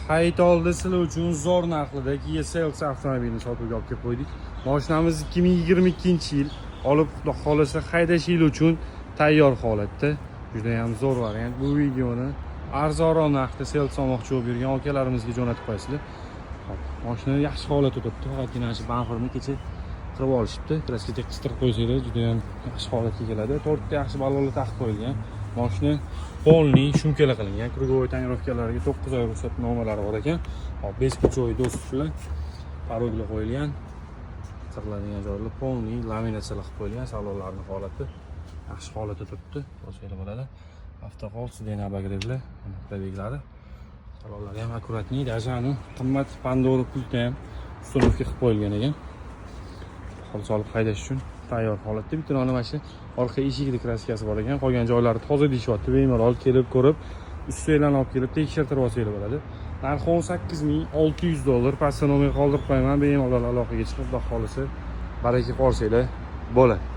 Hayit oldi sizlar uchun zo'r narxida Kia Seltos avtomobilini sotuvga olib kelib qo'ydik. Mashinamiz 2022-yil, olib xudo xolasa haydash yil uchun tayyor holatda. Juda ham zo'r variant. Bu videoni arzonroq narxda Seltos olmoqchi bo'lib yurgan akalarimizga jo'natib qo'yasizlar. Hop, mashina yaxshi holatda turibdi. Faqatgina shu bamperni kecha qirib olishibdi. Kraskaga qistirib qo'ysanglar juda ham yaxshi holatga keladi. 4 ta yaxshi ballonlar taqib qo'yilgan. Mashina polniy shumkalar qilingan. Krugovoy tonirovkalarga 9 oy ruxsatnomalari bor ekan. Hop, beskutchoy do'stlar, paroglar qo'yilgan. Saqlanadigan joylar polniy laminatsiyalar qilib qo'yilgan. Salonlarning holati yaxshi holatda turibdi. Ko'rsanglar bo'ladi. Avtoqol sidena bagreglar, probeglari. Salonlari ham akkuratniy, даже qimmat Pandora pulti ham ustunovka qilib qo'yilgan ekan. Xolis olib haydash uchun tayyor holatda. Bitta mana shu orqa eshigida kraskasi bor ekan. Qolgan joylari toza deyishyapti. Bemalol kelib ko'rib, ustidan olib kelib tekshirtirib olsangiz bo'ladi. Narxi $18,600. Pastda nomer qoldirib qo'yaman. Bemalol aloqaga chiqib, xudo xolisa baraka qo'rsanglar bo'ladi.